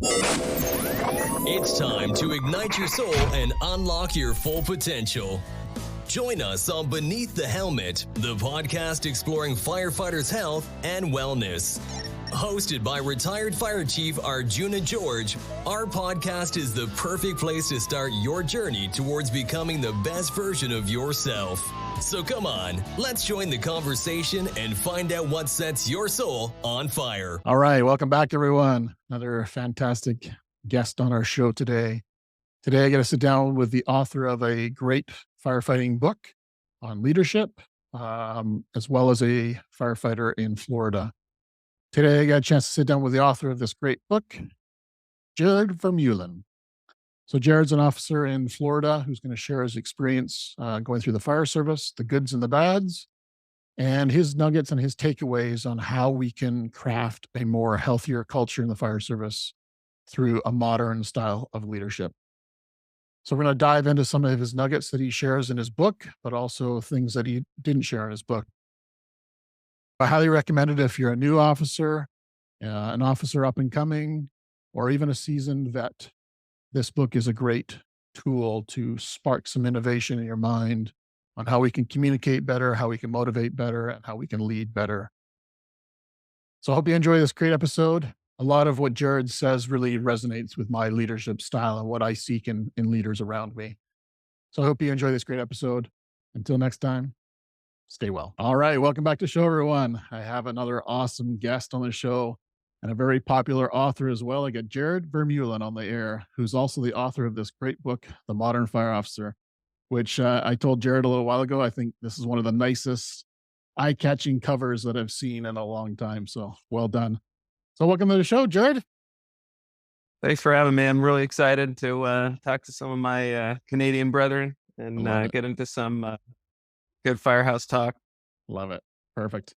It's time to ignite your soul and unlock your full potential. Join us on Beneath the Helmet, the podcast exploring firefighters' health and wellness. Hosted by retired Fire Chief Arjuna George, our podcast is the perfect place to start your journey towards becoming the best version of yourself. So come on, let's join the conversation and find out what sets your soul on fire. All right, welcome back, everyone. Another fantastic guest on our show today. Today, I get to sit down with the author of a great firefighting book on leadership, as well as a firefighter in Florida. Today, I got a chance to sit down with the author of this great book, Jared Vermeulen. So Jared's an officer in Florida who's going to share his experience going through the fire service, the goods and the bads, and his nuggets and his takeaways on how we can craft a more healthier culture in the fire service through a modern style of leadership. So we're going to dive into some of his nuggets that he shares in his book, but also things that he didn't share in his book. I highly recommend it if you're a new officer, an officer up and coming, or even a seasoned vet. This book is a great tool to spark some innovation in your mind on how we can communicate better, how we can motivate better, and how we can lead better. So I hope you enjoy this great episode. A lot of what Jared says really resonates with my leadership style and what I seek in leaders around me. So I hope you enjoy this great episode. Until next time, stay well. All right, welcome back to the show, everyone. I have another awesome guest on the show and a very popular author as well. I got Jared Vermeulen on the air, who's also the author of this great book, The Modern Fire Officer, which I told Jared a little while ago. I think this is one of the nicest, eye-catching covers that I've seen in a long time. So well done. So welcome to the show, Jared. Thanks for having me. I'm really excited to talk to some of my Canadian brethren and get into some good Firehouse talk. Love it. Perfect.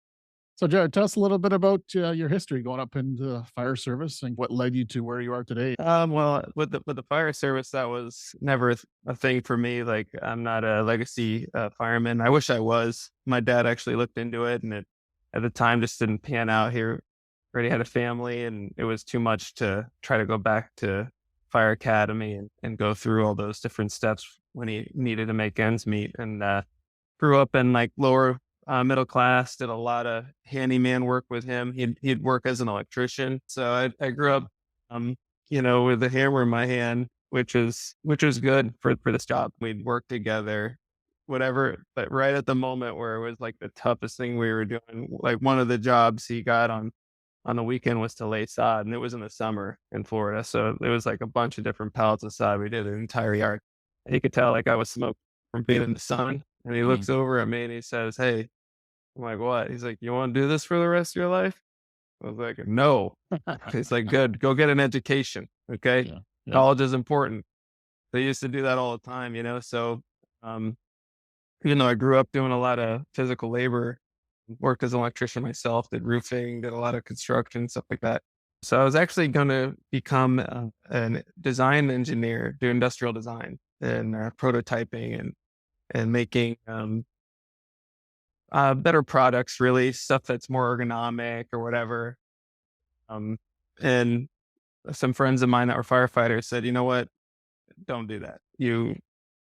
So Jared, tell us a little bit about your history going up into the fire service and what led you to where you are today. Well, with the fire service, that was never a thing for me. Like, I'm not a legacy fireman. I wish I was. My dad actually looked into it, and it at the time just didn't pan out. He already had a family, and it was too much to try to go back to fire academy and go through all those different steps when he needed to make ends meet. And grew up in like lower middle class, did a lot of handyman work with him. He'd work as an electrician. So I grew up, with a hammer in my hand, which was good for this job. We'd work together, whatever. But right at the moment where it was like the toughest thing we were doing, like one of the jobs he got on the weekend was to lay sod, and it was in the summer in Florida. So it was like a bunch of different pallets of sod. We did an entire yard. He could tell like I was smoked from being in the sun. And he looks over at me and he says, "Hey," I'm like, "What?" He's like, "You want to do this for the rest of your life?" I was like, "No." He's like, "Good. Go get an education. Okay. Yeah. College is important." They used to do that all the time, So, even though I grew up doing a lot of physical labor, worked as an electrician myself, did roofing, did a lot of construction, stuff like that. So I was actually going to become a design engineer, do industrial design and prototyping and making better products, really stuff that's more ergonomic or whatever. And some friends of mine that were firefighters said, "You know what? Don't do that. You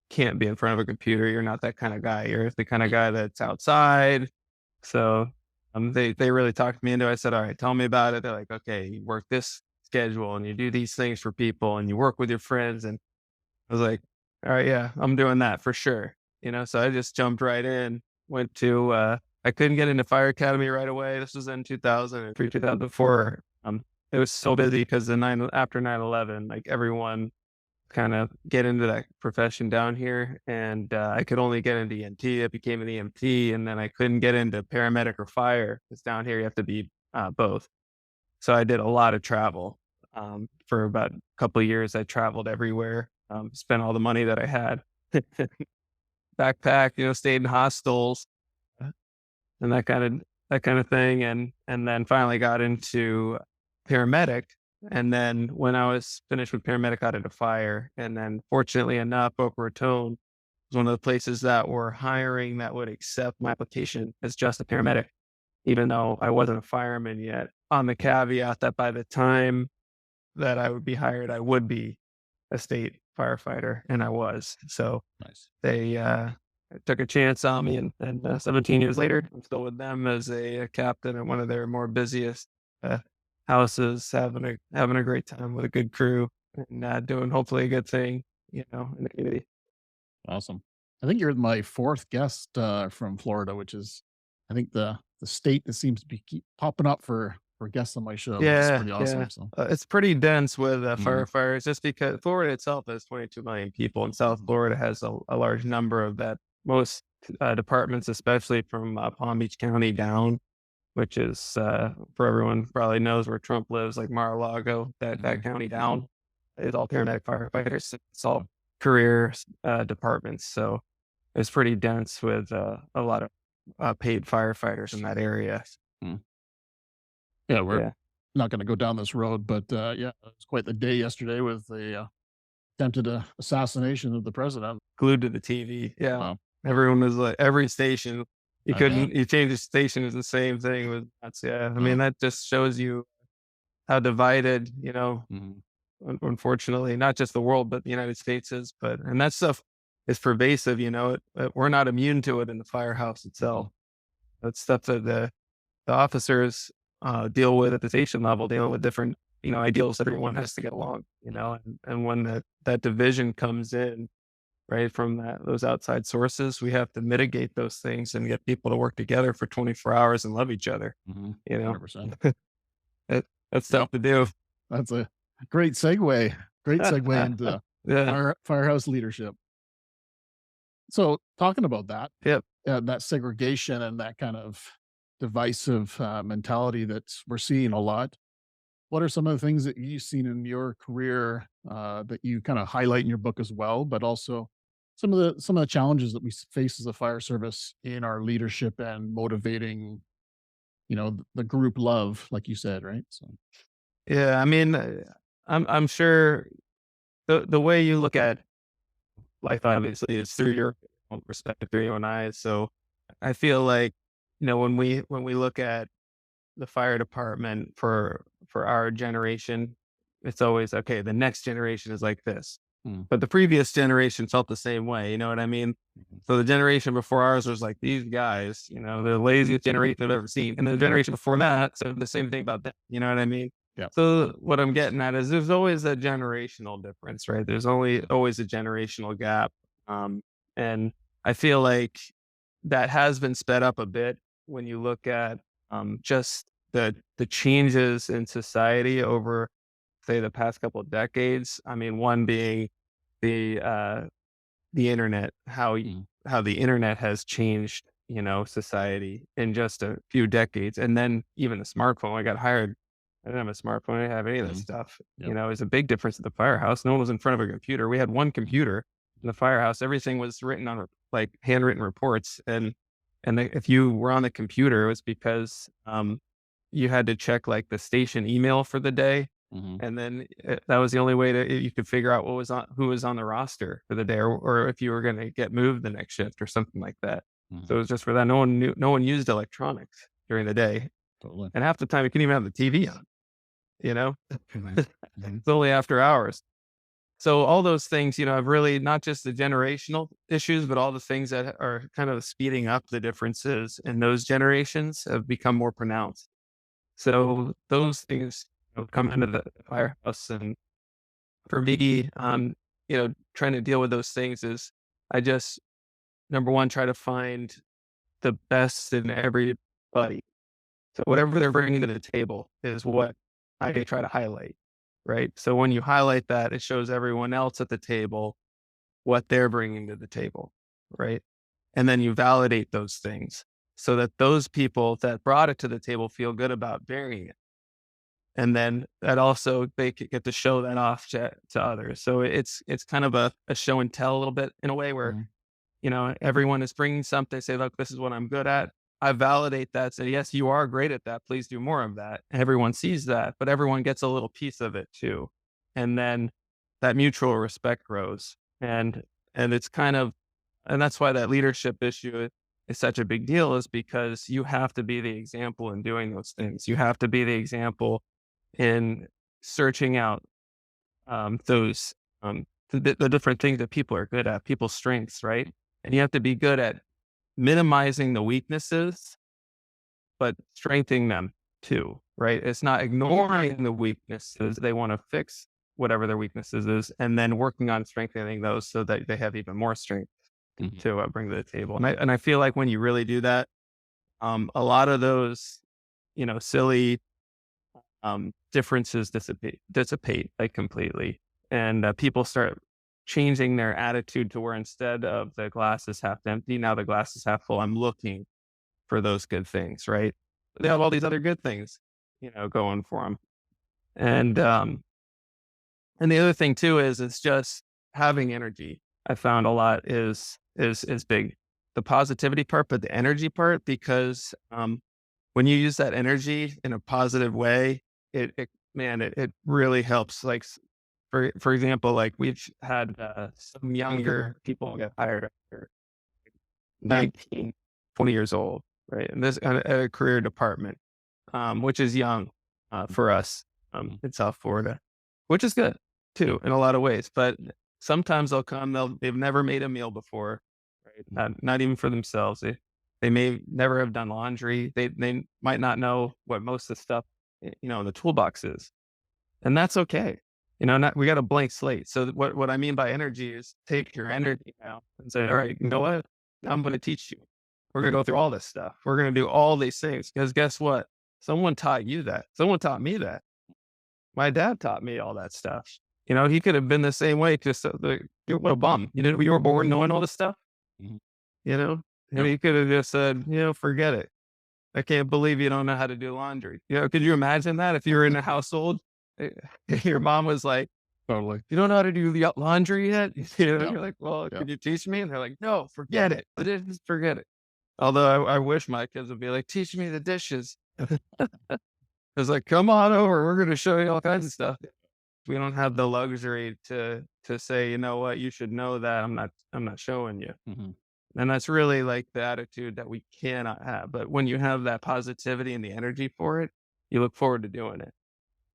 can't be in front of a computer. You're not that kind of guy. You're the kind of guy that's outside." So they really talked me into it. I said, "All right, tell me about it." They're like, "Okay, you work this schedule and you do these things for people and you work with your friends." And I was like, "All right, yeah, I'm doing that for sure." So I just jumped right in, went to, I couldn't get into fire academy right away. This was in 2003, 2004. It was so busy because after 9/11, like everyone kind of get into that profession down here. And I could only get into EMT. I became an EMT, and then I couldn't get into paramedic or fire because down here you have to be both. So I did a lot of travel. For about a couple of years, I traveled everywhere, spent all the money that I had. Backpack, stayed in hostels and that kind of thing. And then finally got into paramedic. And then when I was finished with paramedic, got into fire. And then fortunately enough, Boca Raton was one of the places that were hiring that would accept my application as just a paramedic, even though I wasn't a fireman yet, on the caveat that by the time that I would be hired, I would be a state firefighter, and I was. So Nice. they took a chance on me, and 17 years later, I'm still with them as a captain at one of their more busiest houses, having a great time with a good crew, and doing hopefully a good thing, in the community. Awesome. I think you're my fourth guest from Florida, which is, I think, the state that seems to be keep popping up for guests on my show, which is Yeah, pretty yeah. awesome. So, It's pretty dense with Mhm. firefighters, just because Florida itself has 22 million people, and South Mhm. Florida has a large number of that. Most departments, especially from Palm Beach County down, which is for everyone probably knows where Trump lives, like Mar-a-Lago, that Mhm. county down is all paramedic firefighters. It's all career departments, so it's pretty dense with a lot of paid firefighters in that area. Mm. Yeah, we're Yeah, not going to go down this road, but yeah, it was quite the day yesterday with the attempted assassination of the president. glued to the TV. Yeah, Wow. everyone was like, every station. I bet. You change the station is the same thing with that's yeah. I mean, Wow. that just shows you how divided, Mhm. unfortunately, not just the world, but the United States is. And that stuff is pervasive. We're not immune to it in the firehouse itself. Mhm. That's stuff that the officers deal with at the station level, dealing with different, ideals that everyone has to get along, and when that division comes in, right, from those outside sources, we have to mitigate those things and get people to work together for 24 hours and love each other, Mhm. you know, 100%. that's Yep. tough to do. That's a great segue. Great segue into Yeah. firehouse leadership. So, talking about that, Yep. that segregation and that kind of divisive mentality that we're seeing a lot. What are some of the things that you've seen in your career that you kind of highlight in your book as well, but also some of the challenges that we face as a fire service in our leadership and motivating, the group love, like you said, right? So, Yeah. I mean, I'm sure the way you look at life, obviously, is through your own perspective, through your own eyes. So I feel like, when we look at the fire department for our generation, it's always okay. The next generation is like this, mm, but the previous generation felt the same way. You know what I mean? mhm, So the generation before ours was like these guys, the laziest generation I've ever seen, and the generation before that said the same thing about them. You know what I mean? yeah, So what I'm getting at is there's always a generational difference, right? There's always a generational gap, and I feel like that has been sped up a bit when you look at just the changes in society over, say, the past couple of decades. I mean, one being the uh, the internet, mm, how the internet has changed, society in just a few decades, and then even the smartphone. I got hired. I didn't have a smartphone. I didn't have any of this mm, stuff. yep, It was a big difference at the firehouse. No one was in front of a computer. We had one computer in the firehouse. Everything was written on like handwritten reports, and if you were on the computer, it was because you had to check like the station email for the day, mhm, and then that was the only way you could figure out who was on the roster for the day, or if you were going to get moved the next shift or something like that. So mhm, it was just for that. No one used electronics during the day, totally. and half the time you couldn't even have the TV on. You know, Mhm, mhm, it's only after hours. So all those things, have really not just the generational issues, but all the things that are kind of speeding up the differences in those generations have become more pronounced. So those things, come into the firehouse, and for me, trying to deal with those things is I just number one try to find the best in everybody. So whatever they're bringing to the table is what I try to highlight, right? So when you highlight that, it shows everyone else at the table what they're bringing to the table, right? And then you validate those things so that those people that brought it to the table feel good about bearing it. And then that also they get to show that off to others. So it's kind of a show and tell a little bit in a way where, mhm, everyone is bringing something, say, look, this is what I'm good at. I validate that, say, yes, you are great at that. Please do more of that. And everyone sees that, but everyone gets a little piece of it too. And then that mutual respect grows. And it's kind of, and that's why that leadership issue is such a big deal, is because you have to be the example in doing those things. You have to be the example in searching out those the different things that people are good at, people's strengths, right? And you have to be good at minimizing the weaknesses, but strengthening them too, right? It's not ignoring the weaknesses. They want to fix whatever their weaknesses is, and then working on strengthening those so that they have even more strength to bring to the table. And I feel like when you really do that, a lot of those, silly differences dissipate like completely, and people start changing their attitude to where instead of the glass is half empty, now the glass is half full. I'm looking for those good things, right? They have all these other good things, going for them. And the other thing too is it's just having energy. I found a lot is big. The positivity part, but the energy part, because when you use that energy in a positive way, it really helps. Like for example, like we've had some younger people get hired after 19, 20 years old, right? And this at a career department, which is young for us in South Florida, which is good too in a lot of ways. But sometimes they'll come, they've never made a meal before, right? Not even for themselves. They may never have done laundry. They might not know what most of the stuff, in the toolbox is. And that's okay. We got a blank slate. So what I mean by energy is take your energy now and say, all right, you know what? Now I'm going to teach you. We're going to go through all this stuff. We're going to do all these things because guess what? Someone taught you that. Someone taught me that. My dad taught me all that stuff. He could have been the same way. Just what a bum. You were born knowing all this stuff. He could have just said, forget it. I can't believe you don't know how to do laundry. Could you imagine that if you were in a household, your mom was like, Totally. you don't know how to do the laundry yet? No. You're like, well, Yeah. could you teach me? And they're like, no, forget it. Just forget it. Although I wish my kids would be like, teach me the dishes. I was like, come on over. We're going to show you all kinds of stuff. We don't have the luxury to say, you know what, you should know that. I'm not showing you. And that's really like the attitude that we cannot have. But when you have that positivity and the energy for it, you look forward to doing it.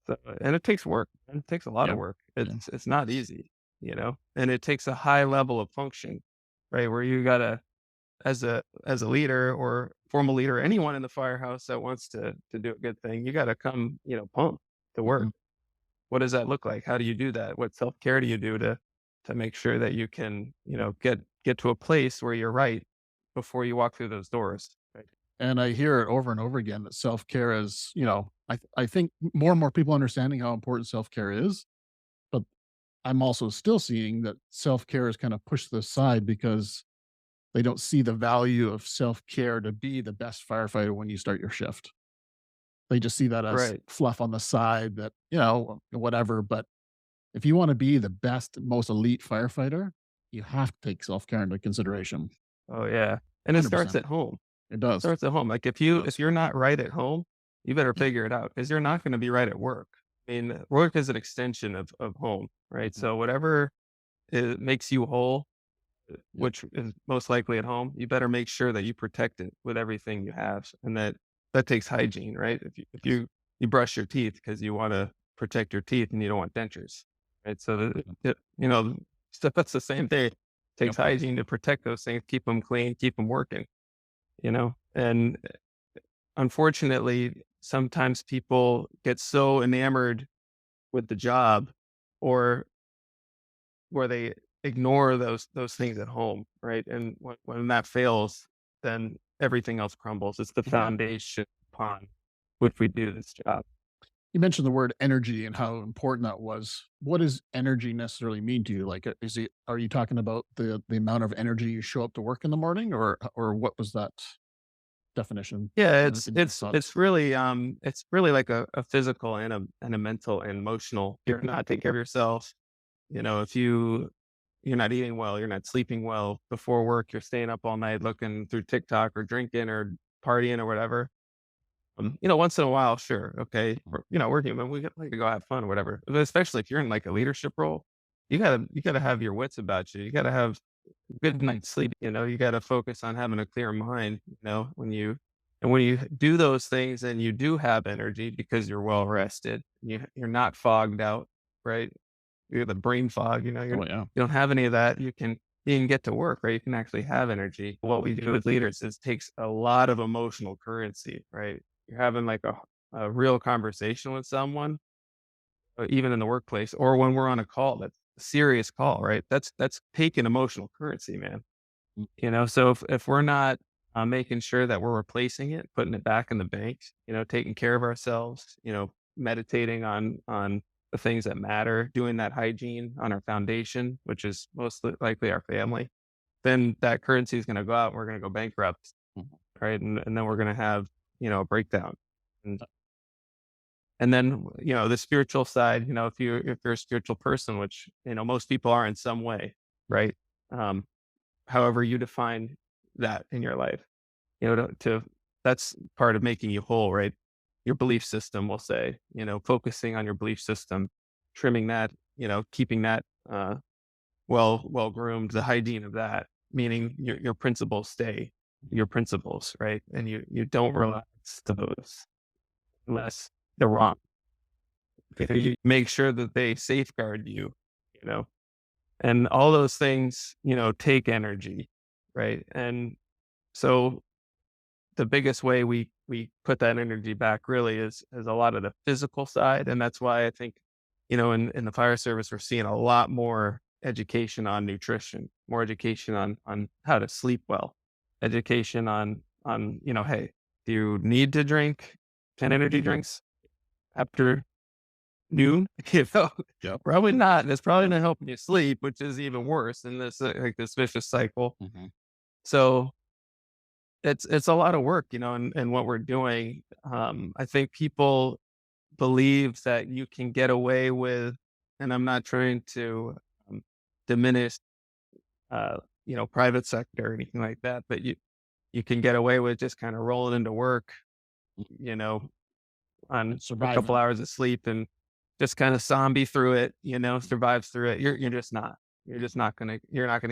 So, and it takes work. And it takes a lot of work. It's not easy, and it takes a high level of function, right? Where you gotta, as a leader or formal leader, anyone in the firehouse that wants to do a good thing, you gotta come, pumped to work. What does that look like? How do you do that? What self-care do you do to make sure that you can, get to a place where you're right before you walk through those doors? Right? And I hear it over and over again that self-care is, I think more and more people understanding how important self-care is, but I'm also still seeing that self-care is kind of pushed to the side because they don't see the value of self-care to be the best firefighter when you start your shift. They just see that as Right. fluff on the side that, whatever. But if you want to be the best, most elite firefighter, you have to take self-care into consideration. Oh yeah. And it starts 100%. at home. It does. Starts at home. Like if you're not right at home, you better figure it out because you're not going to be right at work. I mean, work is an extension of home, right? So whatever makes you whole, which is most likely at home, you better make sure that you protect it with everything you have, and that takes hygiene, right? If you brush your teeth because you want to protect your teeth and you don't want dentures, right? So stuff that's the same thing. It takes hygiene to protect those things, keep them clean, keep them working. And unfortunately, sometimes people get so enamored with the job or where they ignore those things at home, right? And when that fails, then everything else crumbles. It's the foundation upon which we do this job. You mentioned the word energy and how important that was. What does energy necessarily mean to you? Like, are you talking about the amount of energy you show up to work in the morning, or what was that definition? Yeah, In your thoughts? it's really like a physical and a mental and emotional. You're not taking care of yourself. If you're not eating well, you're not sleeping well before work, you're staying up all night looking through TikTok or drinking or partying or whatever. Once in a while, sure, okay, we're human. We like to go have fun or whatever. But especially if you're in like a leadership role, you gotta have your wits about you. You gotta have good night's sleep. You gotta focus on having a clear mind. When you do those things and you do have energy because you're well rested, you're not fogged out, right? you're the brain fog, Oh, yeah. you don't have any of that. You can get to work, right? You can actually have energy. What we do as leaders is takes a lot of emotional currency, right? You're having like a real conversation with someone, even in the workplace, or when we're on a call, that's a serious call, right? That's taking emotional currency, man. So if we're not making sure that we're replacing it, putting it back in the bank, taking care of ourselves, meditating on the things that matter, doing that hygiene on our foundation, which is most likely our family, then that currency is going to go out and we're going to go bankrupt, right? And then we're going to have, a breakdown. And then, the spiritual side, if you're a spiritual person, which, most people are in some way, right? However you define that in your life, that's part of making you whole, right? Your belief system, we'll say, focusing on your belief system, trimming that, keeping that, well groomed, the hygiene of that, meaning your principles stay your principles, right? And you don't relax those unless they're wrong. You make sure that they safeguard you, you know, and all those things, take energy, right? And so the biggest way we put that energy back really is a lot of the physical side. And that's why I think, in the fire service, we're seeing a lot more education on nutrition, more education on how to sleep well, education on, hey, do you need to drink 10 energy drinks after noon? Yep. Probably not. It's probably not helping you sleep, which is even worse in this like this vicious cycle. So it's a lot of work, and what we're doing. I think people believe that you can get away with, and I'm not trying to diminish, private sector or anything like that, but you can get away with just kind of rolling into work, you know, on a Surviving. couple hours of sleep and just kind of zombie through it, survive through it. You're just not. You're not gonna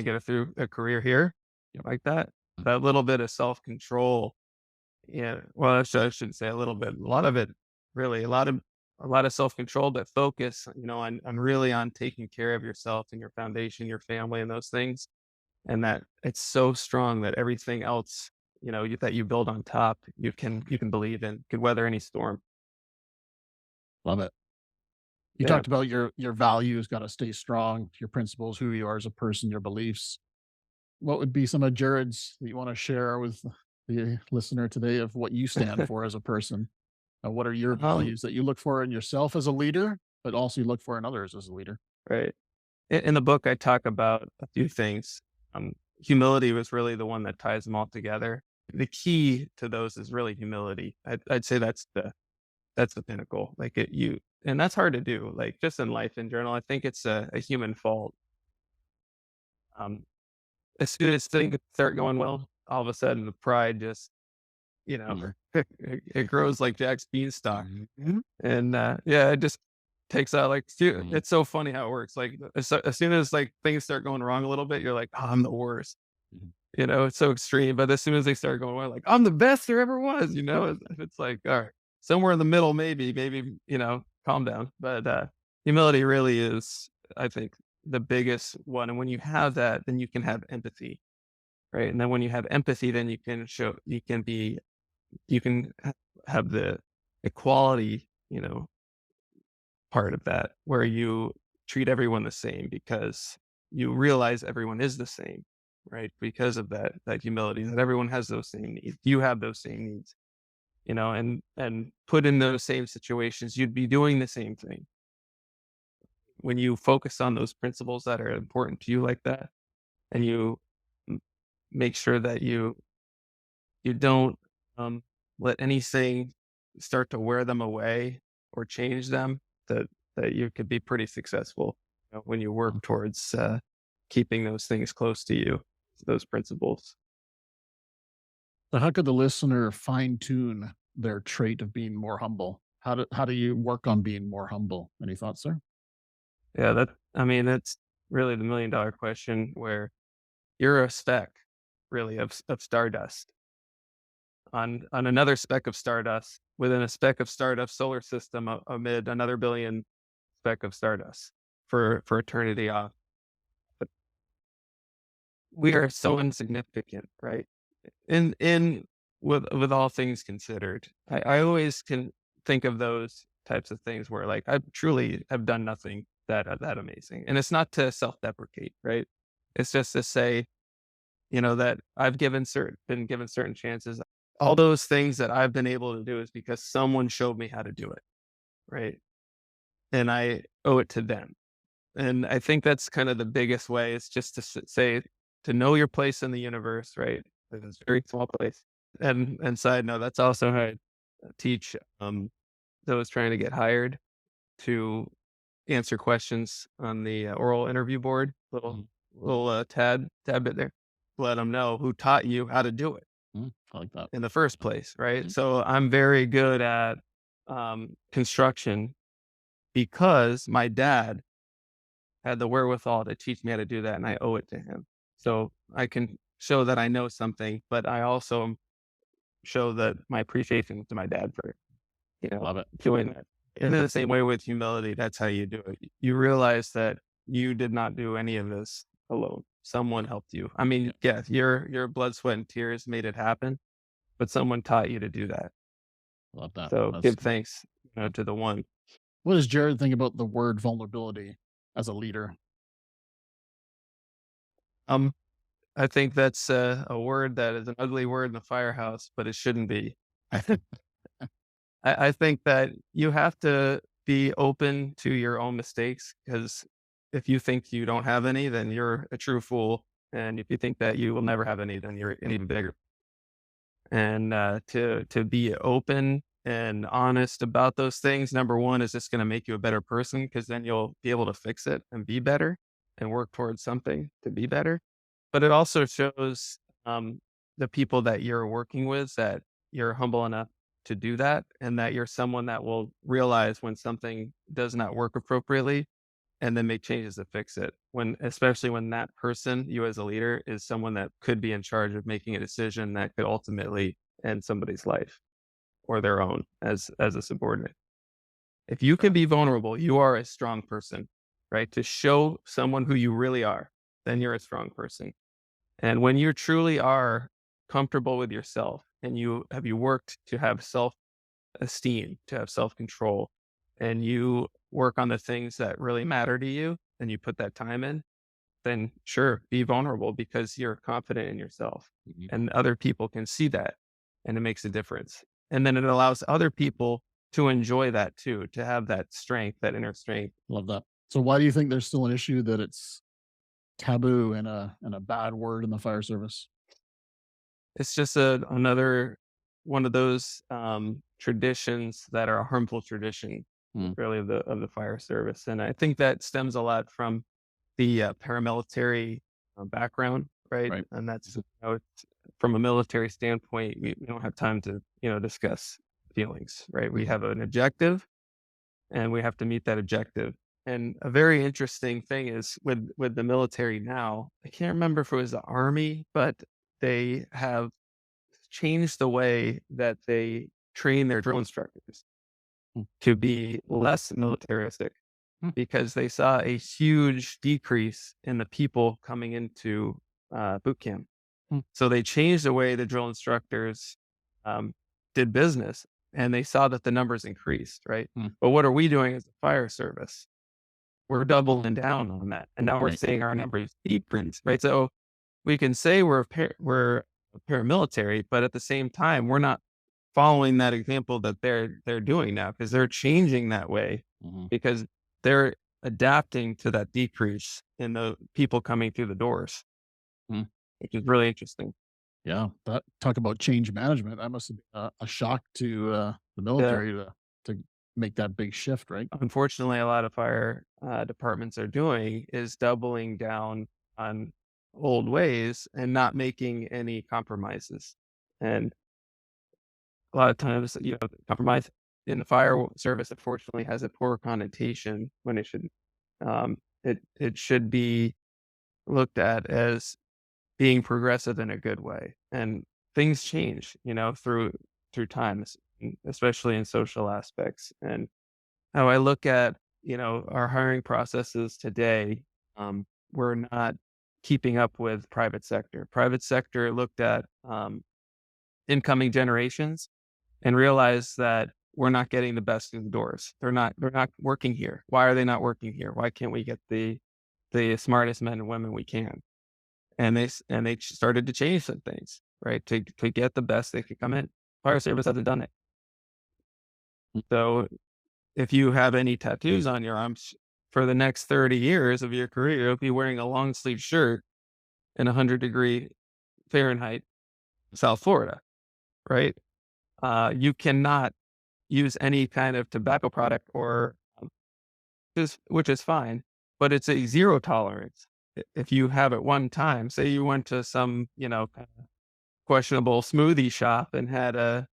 get it through a career here like that. That little bit of self control. Yeah. Well, I shouldn't say a little bit. A lot of it, really, a lot of self control, but focus, on really on taking care of yourself and your foundation, your family, and those things. And that it's so strong that everything else, that you build on top, you can believe in, could weather any storm. Love it. You Yeah. talked about your values got to stay strong, your principles, who you are as a person, your beliefs. What would be some of Jared's that you want to share with the listener today of what you stand for as a person? What are your Um, values that you look for in yourself as a leader, but also you look for in others as a leader? right. In the book, I talk about a few things. Humility was really the one that ties them all together. The key to those is really humility. I'd say that's the pinnacle. Like and that's hard to do. Like just in life in general, I think it's a human fault. Um, as soon as things start going well, all of a sudden the pride just, it grows like Jack's beanstalk. And yeah, it just takes out like it's so funny how it works. Like as soon as like things start going wrong a little bit, you're like, oh, I'm the worst. It's so extreme. But as soon as they start going well, like I'm the best there ever was, it's like, all right, somewhere in the middle, maybe, calm down. But humility really is, I think, the biggest one. And when you have that, then you can have empathy. Right. And then when you have empathy, then you can have the equality, part of that where you treat everyone the same because you realize everyone is the same, right? Because of that humility, that everyone has those same needs. You have those same needs, and put in those same situations, you'd be doing the same thing. When you focus on those principles that are important to you like that, and you make sure that you don't let anything start to wear them away or change them, that you could be pretty successful, when you work towards keeping those things close to you, those principles. So how could the listener fine tune their trait of being more humble? How do you work on being more humble? Any thoughts, sir? Yeah, that's really the $1 million question, where you're a speck really of stardust on another speck of stardust within a speck of stardust solar system amid another billion speck of stardust. for eternity off. But we are so insignificant, right? In with all things considered, I always can think of those types of things where like I truly have done nothing that amazing, and it's not to self-deprecate, right? It's just to say, that I've been given certain chances. All those things that I've been able to do is because someone showed me how to do it, right? And I owe it to them. And I think that's kind of the biggest way is just to say, to know your place in the universe, right? It's a very small place. And side note, that's also how I teach those trying to get hired to answer questions on the oral interview board. Little tad bit there. Let them know who taught you how to do it I like that. in the first place, right? So I'm very good at construction because my dad had the wherewithal to teach me how to do that, and I owe it to him. So I can show that I know something, but I also show that my appreciation to my dad for, Love it. doing that. And in the same way with humility, that's how you do it. You realize that you did not do any of this alone. Someone helped you. I mean, yeah, your blood, sweat, and tears made it happen, but someone taught you to do that. Love that. So give thanks, to the one. What does Jared think about the word vulnerability as a leader? I think that's a word that is an ugly word in the firehouse, but it shouldn't be. I think that you have to be open to your own mistakes, because if you think you don't have any, then you're a true fool. And if you think that you will never have any, then you're an even bigger. And to be open and honest about those things, number one, is just going to make you a better person, because then you'll be able to fix it and be better and work towards something to be better. But it also shows the people that you're working with that you're humble enough to do that, and that you're someone that will realize when something does not work appropriately and then make changes to fix it. Especially when that person, you as a leader, is someone that could be in charge of making a decision that could ultimately end somebody's life or their own as a subordinate. If you can be vulnerable, you are a strong person, right? To show someone who you really are, then you're a strong person. And when you truly are comfortable with yourself, and you worked to have self-esteem, to have self-control, and you work on the things that really matter to you, and you put that time in, then sure, be vulnerable, because you're confident in yourself, and other people can see that, and it makes a difference. And then it allows other people to enjoy that too, to have that strength, that inner strength. Love that. So why do you think there's still an issue that it's taboo and a bad word in the fire service? It's just another one of those traditions that are a harmful tradition, really, of the fire service. And I think that stems a lot from the paramilitary background, right? And that's, from a military standpoint, we don't have time to, discuss feelings, right? We have an objective, and we have to meet that objective. And a very interesting thing is with the military now, I can't remember if it was the Army, but they have changed the way that they train their drill instructors to be less militaristic, because they saw a huge decrease in the people coming into boot camp. So they changed the way the drill instructors did business, and they saw that the numbers increased, right? But what are we doing as a fire service? We're doubling down on that. And now we're seeing our numbers decrease, right? So we can say we're paramilitary, but at the same time, we're not following that example that they're doing now, because they're changing that way, because they're adapting to that decrease in the people coming through the doors, which is really interesting. Yeah, talk about change management. That must have been a shock to the military to make that big shift, right? Unfortunately, a lot of fire departments are doing is doubling down on old ways and not making any compromises. And a lot of times, compromise in the fire service, unfortunately, has a poor connotation when it should. It should be looked at as being progressive in a good way. And things change, through time, especially in social aspects. And how I look at our hiring processes today, we're not keeping up with private sector. Private sector looked at incoming generations and realized that we're not getting the best in the doors. They're not working here. Why are they not working here? Why can't we get the smartest men and women we can? And they started to change some things, right? To get the best they could come in. Fire service hasn't done it. So if you have any tattoos on your arms for the next 30 years of your career, you'll be wearing a long sleeve shirt in 100-degree Fahrenheit, South Florida, right? You cannot use any kind of tobacco product or which is fine, but it's a zero tolerance. If you have it one time, say you went to some, kind of questionable smoothie shop and had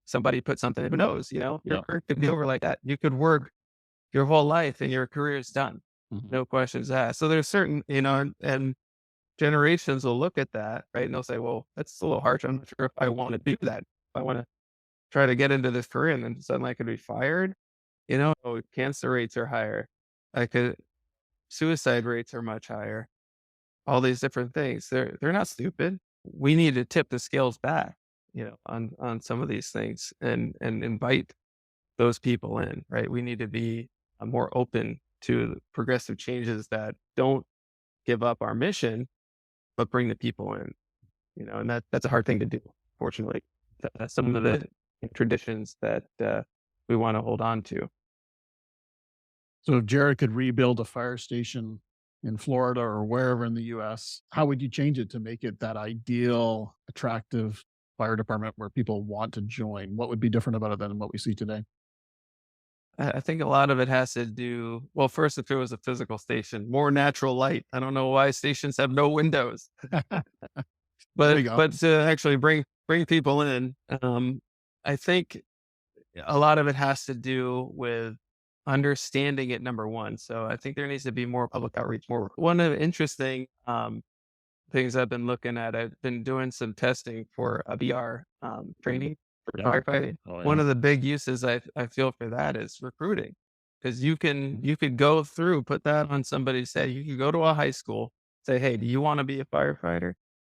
somebody put something, who knows, your career could be over like that. You could work your whole life and your career is done. No questions asked. So there's certain, and generations will look at that, right? And they'll say, well, that's a little harsh. I'm not sure if I want to do that. If I want to try to get into this career and then suddenly I could be fired, cancer rates are higher. Suicide rates are much higher. All these different things. They're not stupid. We need to tip the scales back, on some of these things and invite those people in, right? We need to be more open to progressive changes that don't give up our mission, but bring the people in, and that's a hard thing to do, fortunately. That's some of the traditions that we want to hold on to. So if Jared could rebuild a fire station in Florida or wherever in the US, how would you change it to make it that ideal, attractive fire department where people want to join? What would be different about it than what we see today? I think a lot of it has to do, well, first, if it was a physical station, more natural light. I don't know why stations have no windows, but to actually bring people in, I think a lot of it has to do with understanding it, number one. So I think there needs to be more public outreach. One of the interesting things I've been looking at, I've been doing some testing for a VR training for firefighting. One of the big uses I feel for that is recruiting, because you could go through, put that on somebody's head. You could go to a high school, say, hey, do you want to be a firefighter?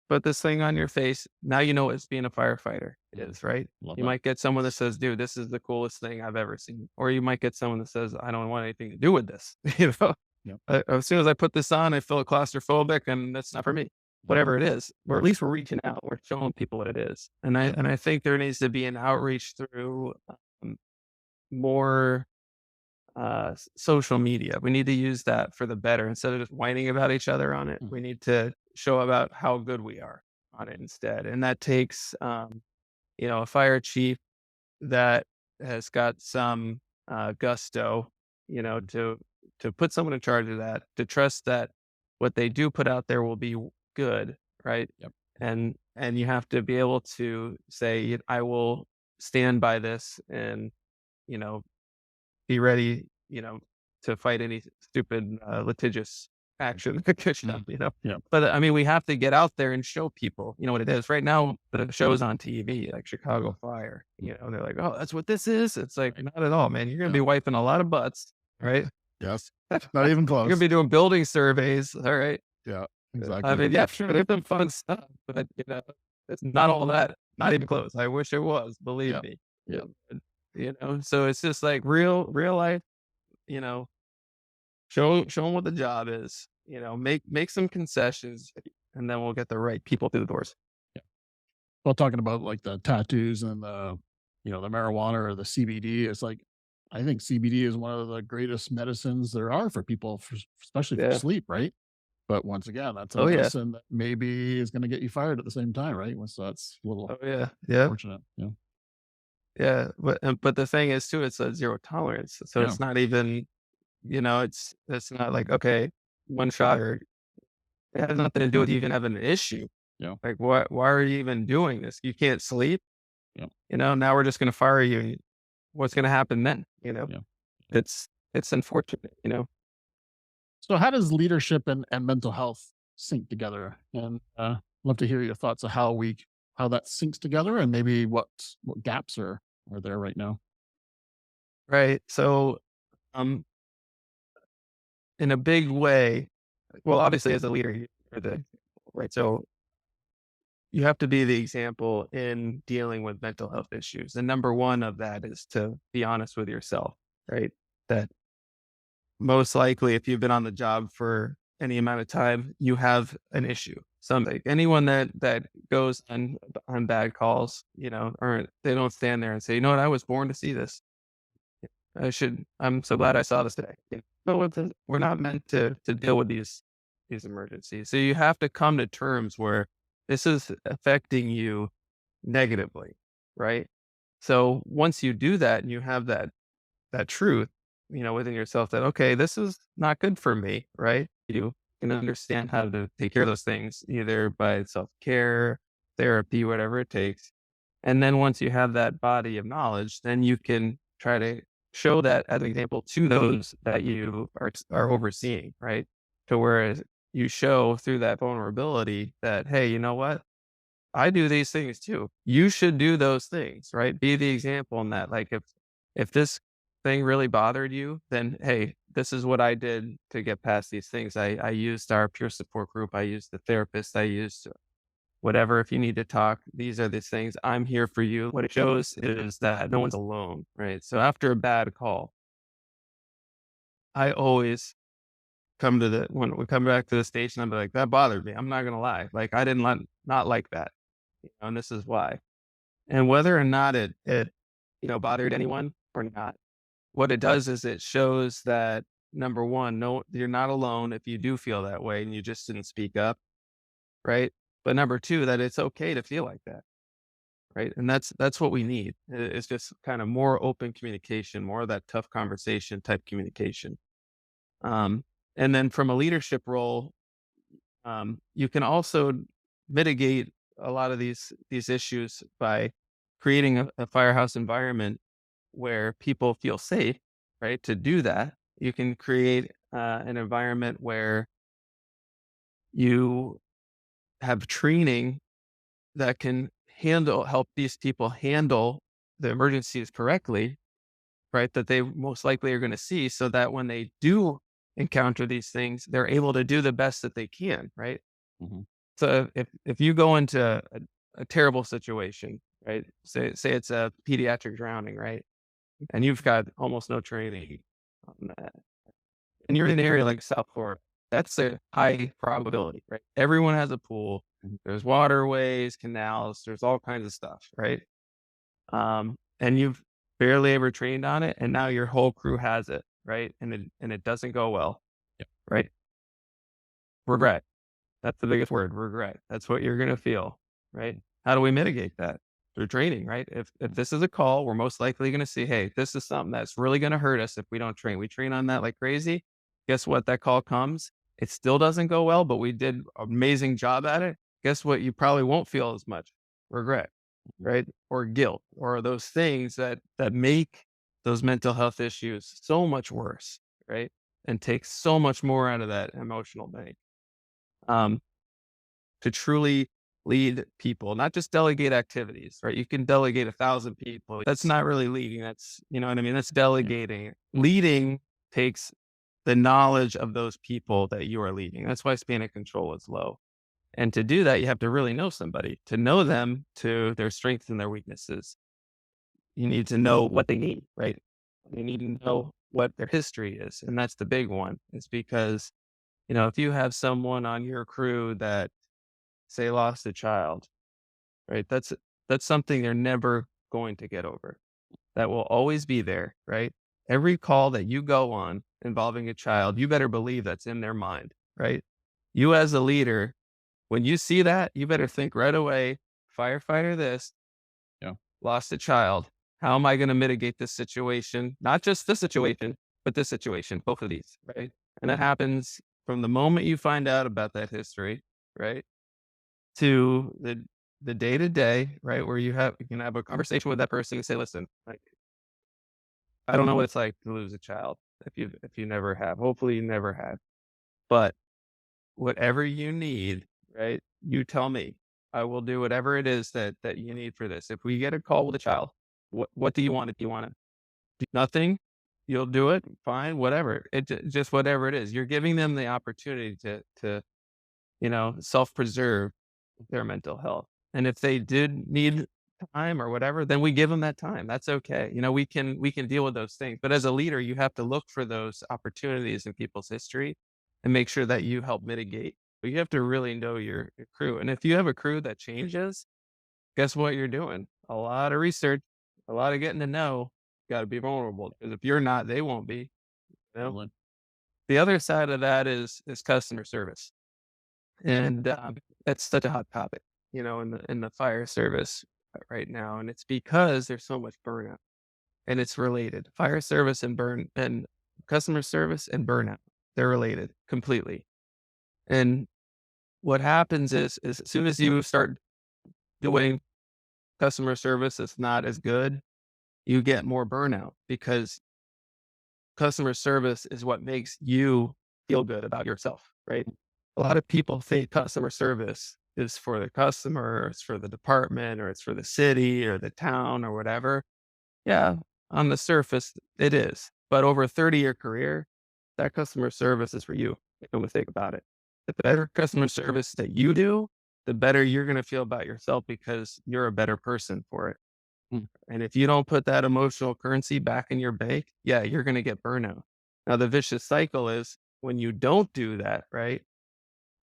Put this thing on your face. Now you know what being a firefighter is, right? Might get someone that says, dude, this is the coolest thing I've ever seen. Or you might get someone that says, I don't want anything to do with this. As soon as I put this on, I feel claustrophobic and that's not for me. Whatever it is, or at least we're reaching out. We're showing people what it is. And I think there needs to be an outreach through more social media. We need to use that for the better instead of just whining about each other on it. We need to show about how good we are on it instead. And that takes, a fire chief that has got some gusto, to put someone in charge of that, to trust that what they do put out there will be good, right? Yep. And you have to be able to say, I will stand by this and, be ready, to fight any stupid litigious action. Yeah. But we have to get out there and show people, what it is. Right now, the show's on TV, like Chicago Fire. They're like, oh, that's what this is. It's like, not at all, man. You're going to be wiping a lot of butts, right? Yes. Not even close. You're going to be doing building surveys. All right. Yeah, exactly. Yeah, sure. There's some fun stuff, but it's not all that, not even close. I wish it was, believe me. Yeah. So it's just like real life, show them what the job is, make some concessions, and then we'll get the right people through the doors. Yeah. Well, talking about like the tattoos and the marijuana or the CBD, it's like, I think CBD is one of the greatest medicines there are for people, especially for sleep, right? But once again, that's a medicine that maybe is going to get you fired at the same time, right? So that's a little unfortunate. Yeah. Yeah. But the thing is too, it's a zero tolerance. So it's not even, it's not like, okay, one shot, or it has nothing to do with you even having an issue. Yeah. Like why are you even doing this? You can't sleep. Yeah. Now we're just going to fire you. What's going to happen then? It's unfortunate, So how does leadership and mental health sync together? And love to hear your thoughts of how that syncs together, and maybe what gaps are there right now. Right. So in a big way, well, obviously as a leader, right. So you have to be the example in dealing with mental health issues. And number one of that is to be honest with yourself, right? That most likely, if you've been on the job for any amount of time, you have an issue. Something. Anyone that goes on bad calls, or they don't stand there and say, you know what, I was born to see this. I'm so glad I saw this today. But we're not meant to deal with these emergencies. So you have to come to terms where this is affecting you negatively, right? So once you do that and you have that truth, within yourself that, okay, this is not good for me, right? You can understand how to take care of those things, either by self-care, therapy, whatever it takes. And then once you have that body of knowledge, then you can try to show that as an example to those that you are overseeing, right? To where you show through that vulnerability that, hey, you know what? I do these things too. You should do those things, right? Be the example in that. Like if this thing really bothered you, then hey, this is what I did to get past these things. I used our peer support group. I used the therapist. I used whatever. If you need to talk, these are the things. I'm here for you. What it shows is that no one's alone, right? So after a bad call, I always when we come back to the station, I'm like, that bothered me. I'm not gonna lie. Like I didn't not like that. And this is why. And whether or not it bothered anyone or not, what it does is it shows that number one, no, you're not alone if you do feel that way and you just didn't speak up, right? But number two, that it's okay to feel like that, right? And that's what we need. It's just kind of more open communication, more of that tough conversation type communication. And then from a leadership role, you can also mitigate a lot of these issues by creating a firehouse environment where people feel safe, right? To do that, you can create an environment where you have training that can help these people handle the emergencies correctly, right? That they most likely are going to see, so that when they do encounter these things, they're able to do the best that they can, right? Mhm. So if you go into a terrible situation, right? Say it's a pediatric drowning, right? And you've got almost no training on that. And you're in an area like South Florida, that's a high probability, right? Everyone has a pool. There's waterways, canals, there's all kinds of stuff, right? And you've barely ever trained on it, and now your whole crew has it, right? And it doesn't go well, Yep. right? Regret. That's the biggest word, regret. That's what you're gonna feel, right? How do we mitigate that? Through training, right? If this is a call, we're most likely gonna see, hey, this is something that's really gonna hurt us if we don't train. We train on that like crazy. Guess what? That call comes. It still doesn't go well, but we did an amazing job at it. Guess what? You probably won't feel as much regret, right? Or guilt, or those things that make those mental health issues so much worse, right? And take so much more out of that emotional bank. To truly lead people, not just delegate activities, right? You can delegate 1,000 people. That's not really leading. That's, you know what I mean? That's delegating. Leading takes the knowledge of those people that you are leading. That's why span of control is low. And to do that, you have to really know somebody, to know them, to their strengths and their weaknesses. You need to know what they need, right? You need to know what their history is. And that's the big one. It's because, if you have someone on your crew that, say, lost a child, right? That's something they're never going to get over. That will always be there, right? Every call that you go on involving a child, you better believe that's in their mind, right? You as a leader, when you see that, you better think right away, firefighter this, Yeah. lost a child. How am I going to mitigate this situation? Not just this situation, but this situation, both of these, right? And that happens from the moment you find out about that history, right? To the day to day, right? Where you can have a conversation with that person and say, listen, like, I don't know what it's like to lose a child if you never have. Hopefully you never had. But whatever you need, right? You tell me. I will do whatever it is that you need for this. If we get a call with a child, what do you want? Do you want to do nothing? you'll do it, fine, whatever. Just whatever it is. You're giving them the opportunity to self-preserve their mental health. And if they did need time or whatever, then we give them that time. That's okay. We can deal with those things. But as a leader, you have to look for those opportunities in people's history and make sure that you help mitigate. But you have to really know your crew. And if you have a crew that changes, guess what you're doing? A lot of research, a lot of getting to know. Got to be vulnerable because if you're not, they won't be. You know? Totally. The other side of that is customer service, and that's such a hot topic, in the fire service right now, and it's because there's so much burnout, and it's related. Fire service and customer service and burnout, they're related completely. And what happens is as soon as you start doing customer service that's not as good, you get more burnout because customer service is what makes you feel good about yourself, right? A lot of people think customer service is for the customer, or it's for the department, or it's for the city or the town or whatever. Yeah, on the surface, it is. But over a 30-year career, that customer service is for you. Make no mistake about it. The better customer service that you do, the better you're going to feel about yourself because you're a better person for it. And if you don't put that emotional currency back in your bank, yeah, you're going to get burnout. Now, the vicious cycle is when you don't do that, right?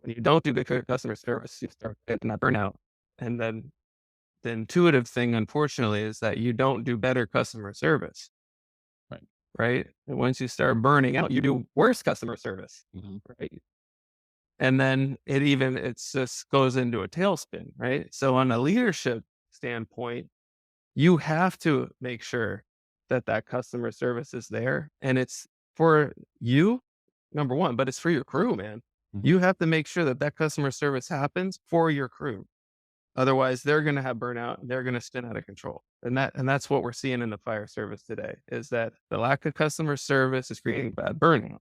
When you don't do good customer service, you start getting that burnout. And then the intuitive thing, unfortunately, is that you don't do better customer service, Right. right? And once you start burning out, you do worse customer service, right? And then it just goes into a tailspin, right? So on a leadership standpoint, you have to make sure that that customer service is there, and it's for you, number one, but it's for your crew, man. Mhm. You have to make sure that that customer service happens for your crew. Otherwise, they're going to have burnout. They're going to spin out of control. And that's what we're seeing in the fire service today is that the lack of customer service is creating bad burnout.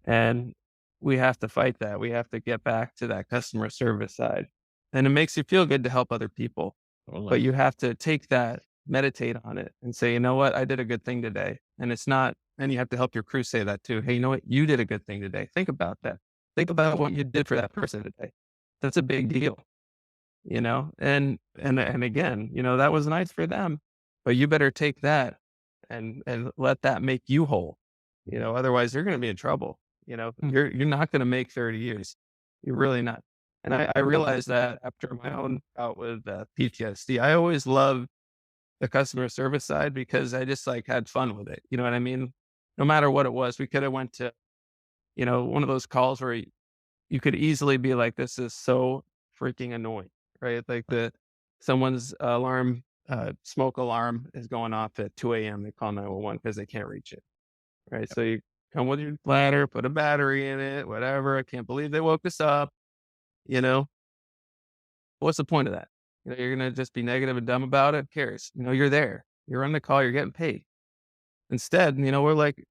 And we have to fight that. We have to get back to that customer service side. And it makes you feel good to help other people. Totally. But you have to take that, meditate on it, and say, you know what? I did a good thing today. And it's not, and you have to help your crew say that too. Hey, you know what? You did a good thing today. Think about that. Think about what you did for that person today. That's a big deal, and again, that was nice for them, but you better take that and let that make you whole. Otherwise you're going to be in trouble. You're not going to make 30 years. You're really not. And I realized that after my own bout with PTSD. I always loved the customer service side because I just had fun with it. You know what I mean? No matter what it was, we could have went to, one of those calls where you could easily be like, this is so freaking annoying, right? Like someone's alarm, smoke alarm is going off at 2 a.m. They call 911 because they can't reach it. Right. So you come with your ladder, put a battery in it, whatever. I can't believe they woke us up. What's the point of that? You're going to just be negative and dumb about it. Who cares? You're there. You're on the call. You're getting paid. Instead, we're like,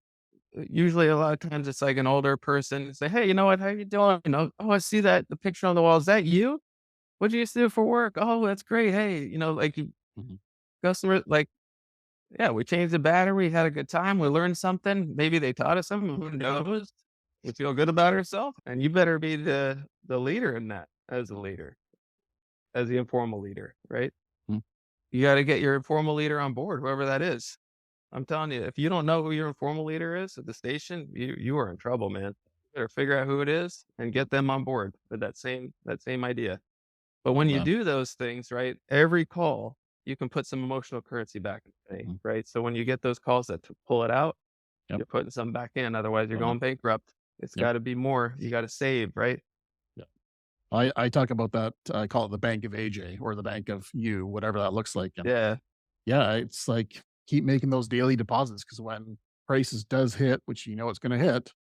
usually a lot of times it's like an older person say, hey, you know what? How you doing? Oh, I see the picture on the wall. Is that you? What do you used to do for work? Oh, that's great. Hey, Mhm. customer, yeah, we changed the battery. We had a good time. We learned something. Maybe they taught us something. Who knows? We feel good about ourselves. And you better be the leader in that as a leader, as the informal leader, right? Mm. You got to get your informal leader on board, whoever that is. I'm telling you, if you don't know who your informal leader is at the station, you are in trouble, man. You better figure out who it is and get them on board with that same idea. But when you Wow. do those things, right, every call, you can put some emotional currency back in the bank, Mhm. right? So when you get those calls that pull it out, Yep. you're putting some back in. Otherwise, you're Wow. going bankrupt. It's Yep. got to be more. You got to save, right? Yeah. I talk about that. I call it the bank of AJ or the bank of you, whatever that looks like. And Yeah, yeah, it's like keep making those daily deposits because when prices does hit, which it's going to hit,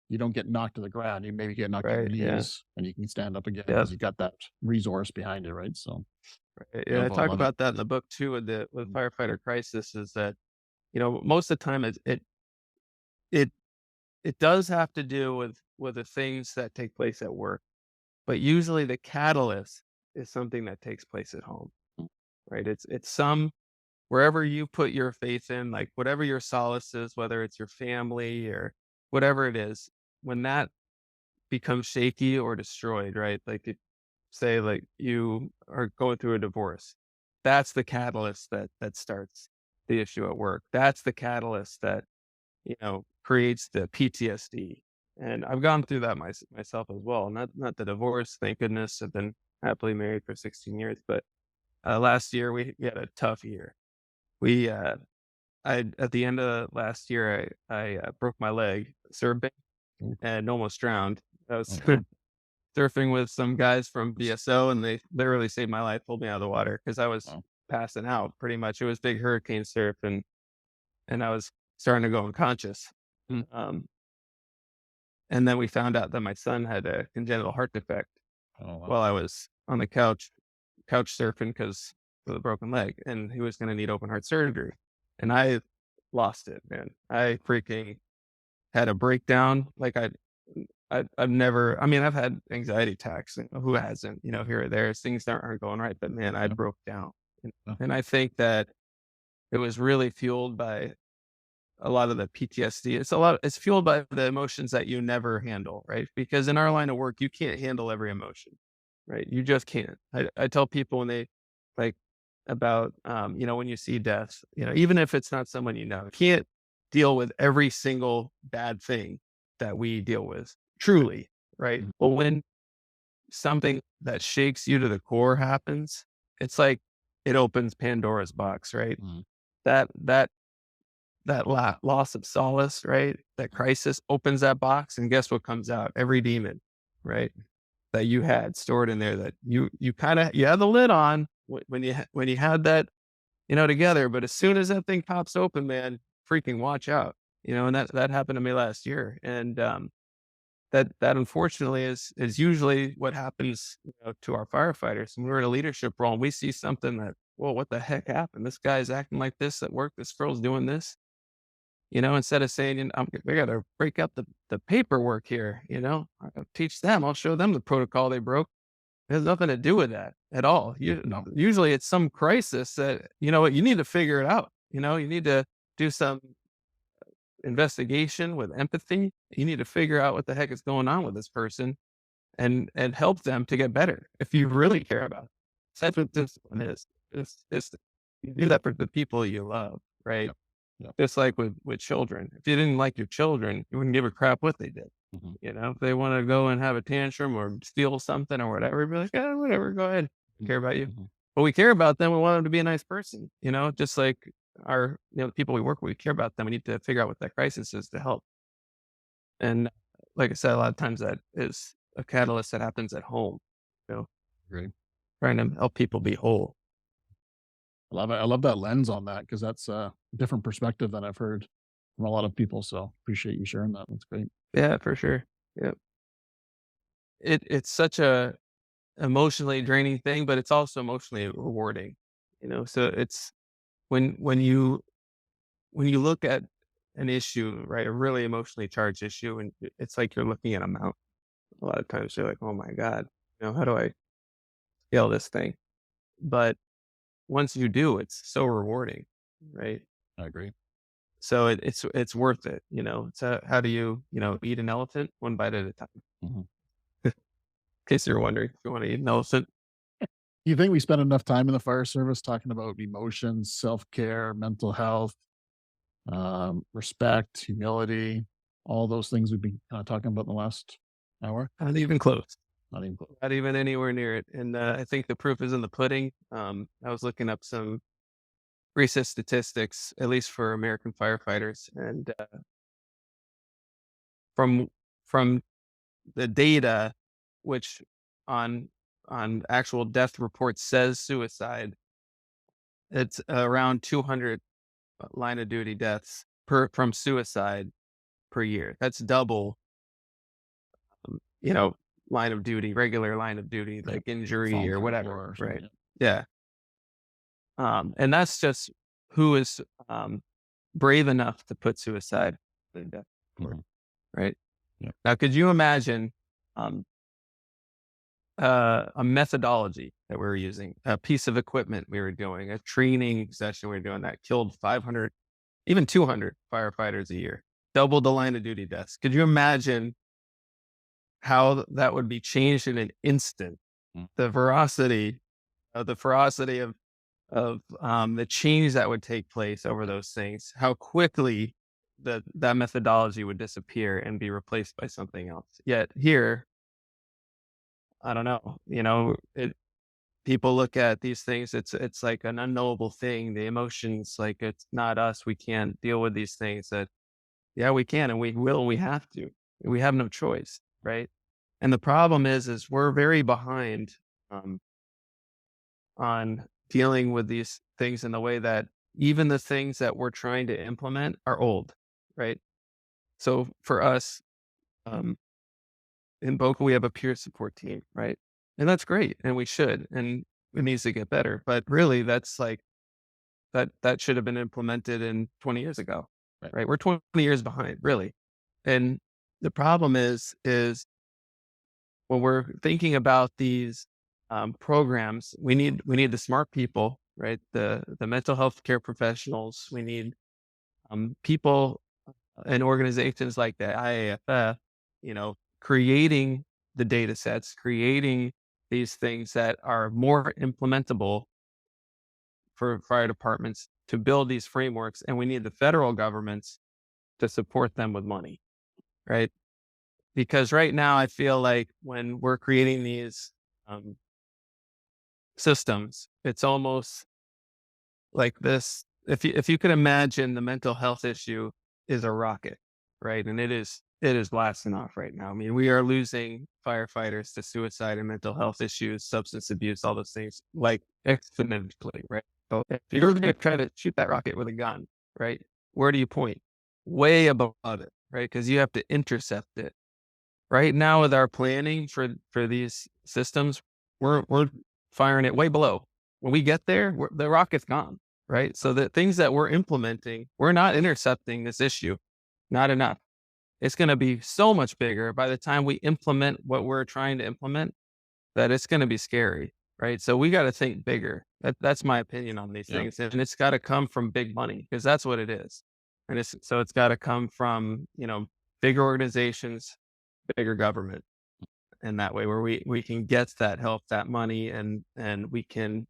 you don't get knocked to the ground. You maybe get knocked to your right. Yeah, knees and you can stand up again yeah. because you got that resource behind it, right? So Right. Yeah, I beautiful. I talk love it. about that in the book too with Mm. firefighter crisis. Is that most of the time it it does have to do with the things that take place at work, but usually the catalyst is something that takes place at home, right? It's some wherever you put your faith in, like whatever your solace is, whether it's your family or whatever it is, when that becomes shaky or destroyed, right? Like say like you are going through a divorce, that's the catalyst that starts the issue at work. That's the catalyst that, creates the PTSD. And I've gone through that myself as well. Not the divorce, thank goodness. I've been happily married for 16 years, but last year we had a tough year. We I at the end of last year I broke my leg surfing and almost drowned. I was surfing with some guys from BSO, and they literally saved my life, pulled me out of the water because I was passing out pretty much. It was big hurricane surf, and I was starting to go unconscious. And then we found out that my son had a congenital heart defect while I was on the couch surfing because of the broken leg, and he was going to need open heart surgery. And I lost it, man. I freaking had a breakdown. Like I've never, I mean, I've had anxiety attacks. Who hasn't, here or there, things aren't going right, but man, I broke down. And I think that it was really fueled by a lot of the PTSD. It's fueled by the emotions that you never handle, right? Because in our line of work, you can't handle every emotion, right? You just can't. I tell people when they like about, when you see death, even if it's not someone you can't deal with every single bad thing that we deal with, truly, right? But when something that shakes you to the core happens, it's like it opens Pandora's box, right? That loss of solace, right? That crisis opens that box, and guess what comes out? Every demon, right? That you had stored in there that you had the lid on when you had that, together. But as soon as that thing pops open, man, freaking watch out, and that happened to me last year. And, that unfortunately is usually what happens to our firefighters. When we're in a leadership role and we see something that, well, what the heck happened? This guy's acting like this at work. This girl's doing this. Instead of saying, we got to break up the paperwork here, I'll teach them, I'll show them the protocol they broke. It has nothing to do with that at all. Usually it's some crisis that, you need to figure it out. You need to do some investigation with empathy. You need to figure out what the heck is going on with this person and help them to get better. If you really care about it. That's what this one is. It's you do that for the people you love, right? Yep. Just like with children. If you didn't like your children, you wouldn't give a crap what they did. If they want to go and have a tantrum or steal something or whatever, you'd be like, whatever, go ahead. I care about you. But we care about them. We want them to be a nice person, just like our, the people we work with, we care about them. We need to figure out what that crisis is to help. And like I said, a lot of times that is a catalyst that happens at home, Great. Trying to help people be whole. I love that lens on that, because that's a different perspective than I've heard from a lot of people. So appreciate you sharing that. That's great. Yeah, for sure. Yep. It's such a emotionally draining thing, but it's also emotionally rewarding. So it's when you look at an issue, right, a really emotionally charged issue, and it's like you're looking at a mountain. A lot of times you're like, oh my God, how do I scale this thing? But once you do, it's so rewarding, right? I agree. So it's worth it, So how do you, eat an elephant one bite at a time? In case you're wondering, if you want to eat an elephant. You think we spend enough time in the fire service talking about emotions, self-care, mental health, respect, humility, all those things we've been talking about in the last hour? Not even close. Not even close. Not even anywhere near it. And I think the proof is in the pudding. I was looking up some recent statistics, at least for American firefighters, and from the data, which on actual death reports says suicide, it's around 200 line of duty deaths from suicide per year. That's double, line of duty, regular line of duty, like injury or whatever, right? Yeah. And that's just who is brave enough to put suicide in death report, right? Now, could you imagine a methodology that we were using, a piece of equipment we were doing, a training session we were doing that killed 500, even 200 firefighters a year, doubled the line of duty deaths. Could you imagine how that would be changed in an instant? Mm. The ferocity of the change that would take place over those things, how quickly that methodology would disappear and be replaced by something else. Yet here, I don't know, people look at these things, it's like an unknowable thing. The emotions, like it's not us. We can't deal with these things. That yeah, we can and we will and we have to. We have no choice, right? And the problem is we're very behind um, on dealing with these things in the way that even the things that we're trying to implement are old, right? So for us, um, in Boca, we have a peer support team, right? And that's great, and we should, and it needs to get better. But really, that's like that should have been implemented in 20 years ago, Right. right? We're 20 years behind, really. And the problem is when we're thinking about these programs, we need the smart people, right? The mental health care professionals. We need people and organizations like the IAFF, creating the data sets, creating these things that are more implementable for fire departments to build these frameworks. And we need the federal governments to support them with money, right? Because right now I feel like when we're creating these um, systems, it's almost like this. If you could imagine, the mental health issue is a rocket, right? And it is blasting off right now. I mean, we are losing firefighters to suicide and mental health issues, substance abuse, all those things, like exponentially, right? So if you're going to try to shoot that rocket with a gun, right? Where do you point? Way above it, right? Because you have to intercept it. Right now, with our planning for these systems, we're firing it way below. When we get there, the rocket's gone, right? So the things that we're implementing, we're not intercepting this issue, not enough. It's going to be so much bigger by the time we implement what we're trying to implement, that it's going to be scary, right? So we got to think bigger. That's my opinion on these Yeah. things, and it's got to come from big money, because that's what it is, and it's got to come from bigger organizations, bigger government, and that way where we can get that help, that money, and we can,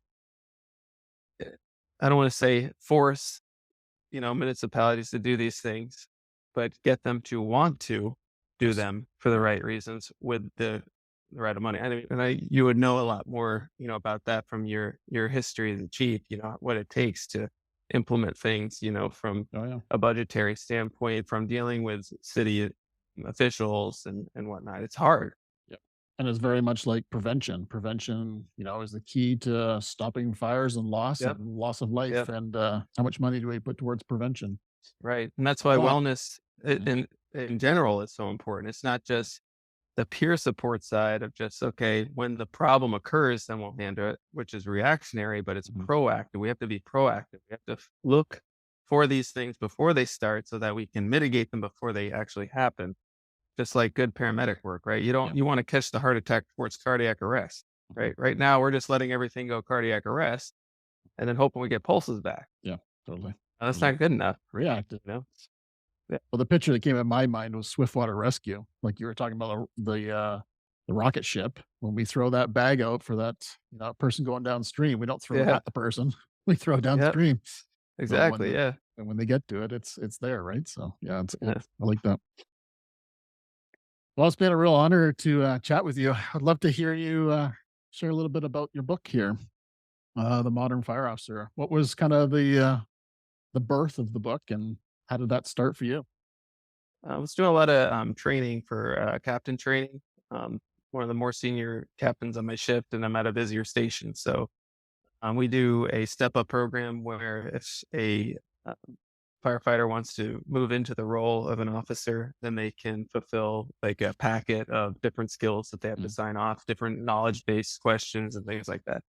I don't want to say force municipalities to do these things, but get them to want to do them for the right reasons with the right amount of money. You would know a lot more about that from your history as a chief, what it takes to implement things, from Oh yeah. a budgetary standpoint, from dealing with city officials and whatnot. It's hard. Yep. And it's very much like prevention. Prevention, is the key to stopping fires and Yep. loss of life. Yep. And how much money do we put towards prevention? Right. And that's why A lot. wellness in general is so important. It's not just the peer support side of just, okay, when the problem occurs, then we'll handle it, which is reactionary, but it's Mhm. proactive. We have to be proactive. We have to look for these things before they start so that we can mitigate them before they actually happen. Just like good paramedic work, right? Yeah. You want to catch the heart attack before it's cardiac arrest, Mhm. right? Right now, we're just letting everything go cardiac arrest and then hoping we get pulses back. Yeah. Totally. That's Totally. not good enough, Reactive. you know? Yeah. Well, the picture that came in my mind was Swiftwater Rescue. Like you were talking about the rocket ship. When we throw that bag out for that person going downstream, we don't throw it Yeah. at the person. We throw Yep. downstream. So Exactly. Yeah. when they get to it, it's there, right? So yeah, Yeah. I like that. Well, it's been a real honor to chat with you. I'd love to hear you share a little bit about your book here, The Modern Fire Officer. What was kind of the birth of the book, and how did that start for you? I was doing a lot of training for captain training. One of the more senior captains on my shift, and I'm at a busier station. So we do a step up program where if a uh, firefighter wants to move into the role of an officer, then they can fulfill like a packet of different skills that they have to Mm. sign off, different knowledge based questions and things like that.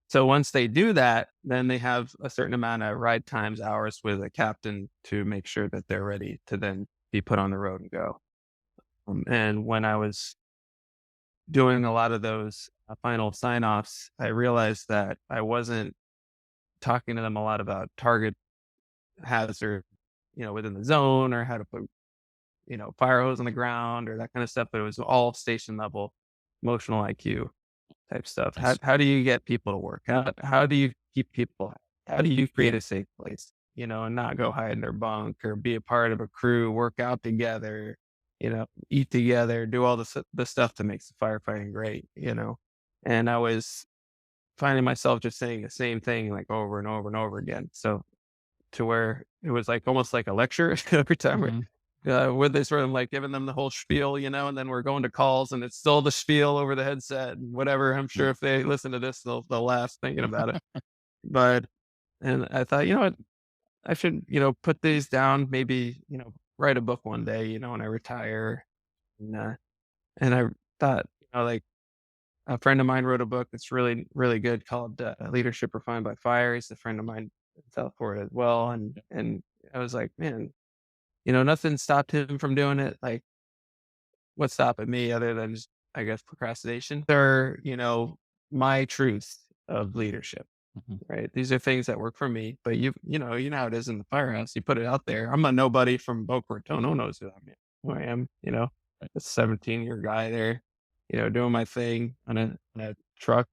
So once they do that, then they have a certain amount of ride times, hours with a captain to make sure that they're ready to then be put on the road and go. And when I was doing a lot of those final sign-offs, I realized that I wasn't talking to them a lot about target hazard, within the zone, or how to put, fire hose on the ground or that kind of stuff. But it was all station level emotional IQ type stuff. How Nice. how do you get people to work? How do you keep people? How do you create a safe place? And not go hide in their bunk, or be a part of a crew, work out together, eat together, do all the stuff that makes the firefighting great. And I was finding myself just saying the same thing like over and over and over again. So to where it was like almost like a lecture every time Mhm. with this sort of like giving them the whole spiel, and then we're going to calls and it's still the spiel over the headset and whatever. I'm sure Yeah. if they listen to this, they'll laugh thinking about it. But, and I thought, what, I should, put these down, maybe, write a book one day, when I retire. And I thought, like a friend of mine wrote a book that's really, really good called Leadership Refined by Fire. He's a friend of mine in South Florida as well. And I was like, man, nothing stopped him from doing it. Like, what's stopping me other than just, I guess, procrastination? They're, my truth of leadership, Mhm. right? These are things that work for me, but you know how it is in the firehouse. You put it out there. I'm a nobody from Boca Raton. No one knows who I am, Right. a 17-year guy there, doing my thing on a truck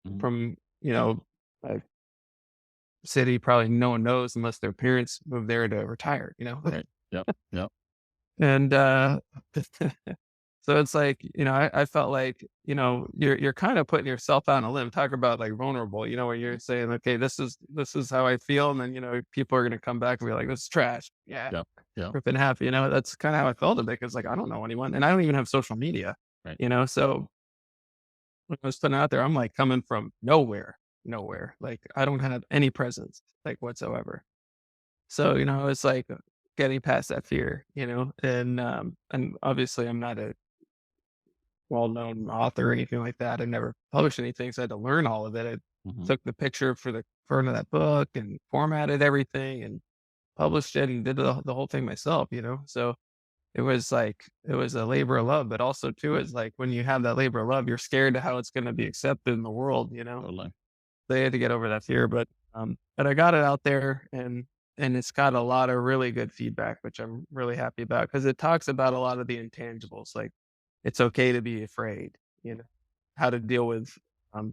Mhm. from, a city probably no one knows unless their parents moved there to retire. Right. Yep. Yep. And so it's like, I felt like, you're kind of putting yourself out on a limb. Talk about like vulnerable, where you're saying, okay, this is how I feel. And then, people are gonna come back and be like, this is trash. Yeah. Yep. Yep. Rip in half, that's kind of how I felt a bit, because like I don't know anyone and I don't even have social media, Right. so when I was putting out there, I'm like coming from nowhere, nowhere. Like I don't have any presence like whatsoever. So, it's like getting past that fear, and obviously I'm not a well-known author or anything like that. I never published anything, so I had to learn all of it. I Mhm. took the picture for the front of that book and formatted everything and published it and did the whole thing myself. So it was a labor of love, but also too, it's like when you have that labor of love, you're scared to how it's going to be accepted in the world. Totally. They had to get over that fear, but I got it out there, and it's got a lot of really good feedback, which I'm really happy about, because it talks about a lot of the intangibles. Like it's okay to be afraid, how to deal with um,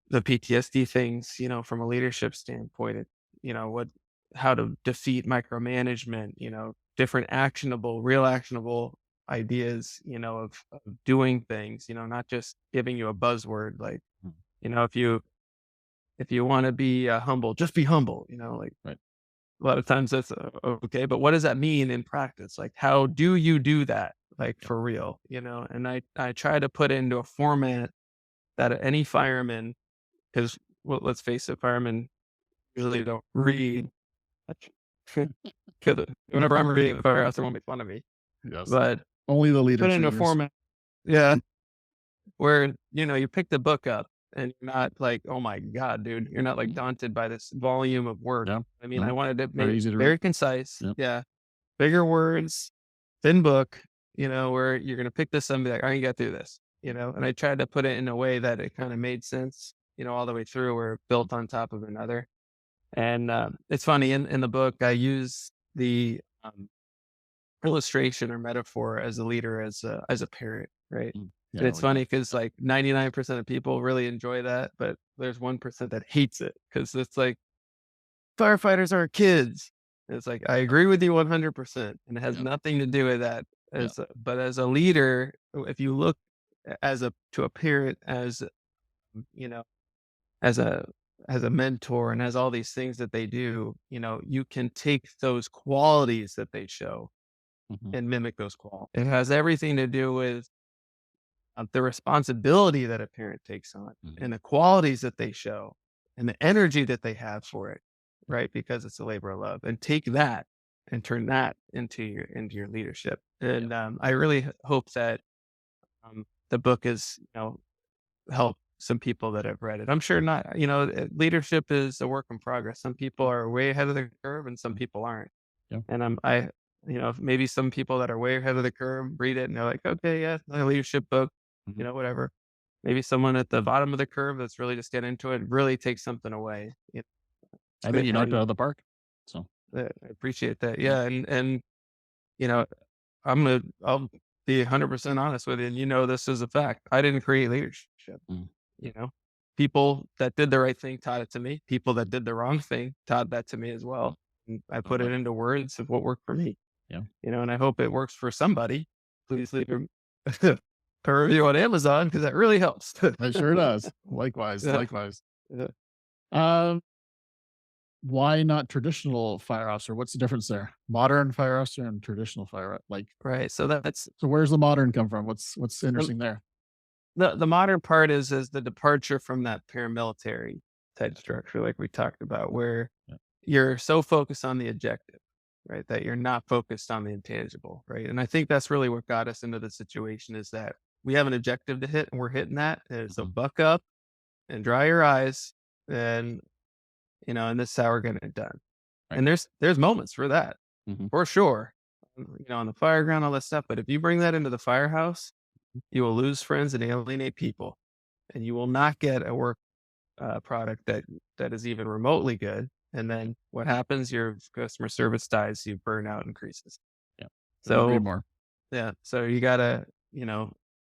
the PTSD things, from a leadership standpoint. What, how to defeat micromanagement, different real actionable ideas, of doing things, not just giving you a buzzword. Like, Mm. if you want to be humble, just be humble, like Right. a lot of times that's okay, but what does that mean in practice? Like, how do you do that? Like Yep. for real, and I try to put it into a format that any fireman, because, well, let's face it, firemen really don't read much. Because whenever I'm reading the Firehouse, they won't make fun of me. Yes. But Only the put leaders it into a readers. format, yeah, where, you pick the book up and you're not like, oh my God, dude, you're not like daunted by this volume of work. Yeah. I mean, I No. wanted to Very make easy to read. very concise. Yep. Yeah. Bigger words, thin book, where you're going to pick this up and be like, I can get through this, and I tried to put it in a way that it kind of made sense, all the way through, where it built on top of another. And it's funny, in the book, I use the illustration or metaphor as a leader, as a parent, right? Mm. Yeah. And it's Oh, yeah. funny because like 99% of people really enjoy that, but there's 1% that hates it, because it's like firefighters are kids. And it's like I agree with you 100%, and it has Yeah. nothing to do with that. Yeah. But as a leader, if you look to a parent as, you know as a mentor, and as all these things that they do, you can take those qualities that they show Mhm. and mimic those qualities. It has everything to do with the responsibility that a parent takes on, Mhm. and the qualities that they show, and the energy that they have for it, right? Because it's a labor of love, and take that and turn that into your leadership. And I really hope that the book is, help some people that have read it. I'm sure not, leadership is a work in progress. Some people are way ahead of the curve and some Mm. people aren't. Yeah. And maybe some people that are way ahead of the curve read it and they're like, okay, yeah, a leadership book. Mhm. whatever. Maybe someone at the bottom of the curve that's really just getting into it really takes something away. I think you knocked it And out of the park. So I appreciate that. yeah. Yeah. And, you know, I'll be 100% honest with you. And this is a fact. I didn't create leadership. Mm. You know, people that did the right thing taught it to me. People that did the wrong thing taught that to me as well. And I put it into words of what worked for me. Yeah. And I hope it works for somebody. Please leave a review on Amazon because that really helps. It sure does. Likewise. Yeah. Likewise. Yeah. Um, why not traditional fire officer? What's the difference there? Modern fire officer and traditional fire, Right. So that's so where's the modern come from? What's the, interesting there? the modern part is the departure from that paramilitary type structure, like we talked about, where Yeah. you're so focused on the objective, right? That you're not focused on the intangible, right? And I think that's really what got us into the situation is that we have an objective to hit and we're hitting that. And so Mhm. buck up and dry your eyes and, and this is how we're getting it done. Right. And there's moments for that Mhm. for sure, on the fire ground, all that stuff. But if you bring that into the firehouse, you will lose friends and alienate people and you will not get a work product that is even remotely good. And then what happens? Your customer service dies, your burnout increases. Yeah. Couldn't agree So more. yeah, so you gotta,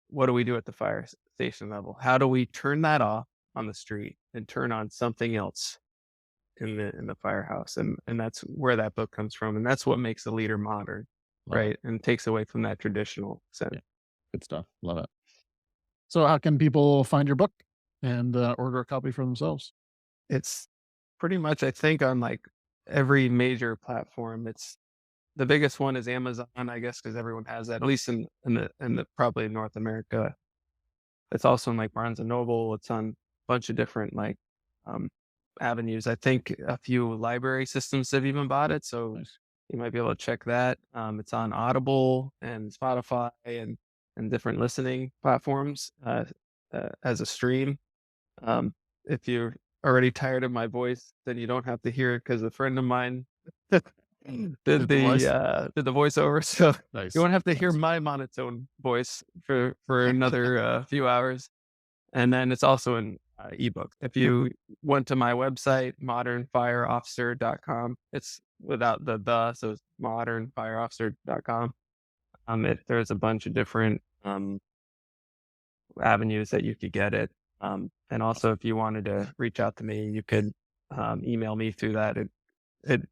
what do we do at the fire station level? How do we turn that off on the street and turn on something else in the firehouse? And that's where that book comes from, and that's what makes a leader modern, Love it. right? And takes away from that traditional sense. Yeah. Good stuff. Love it. So how can people find your book and order a copy for themselves? It's pretty much, I think, on like every major platform. It's the biggest one is Amazon, I guess, because everyone has that, at least in the probably North America. It's also in like Barnes and Noble. It's on a bunch of different um, avenues. I think a few library systems have even bought it, so Nice. you might be able to check that. It's on Audible and Spotify and different listening platforms as a stream. If you're already tired of my voice, then you don't have to hear it because a friend of mine did The voice? did the voiceover, so Nice. you won't have to hear Nice. my monotone voice for another few hours. And then it's also in ebook. If you went to my website, modernfireofficer.com, it's without the, so it's modernfireofficer.com. There's a bunch of different avenues that you could get it. And also, if you wanted to reach out to me, you could email me through that.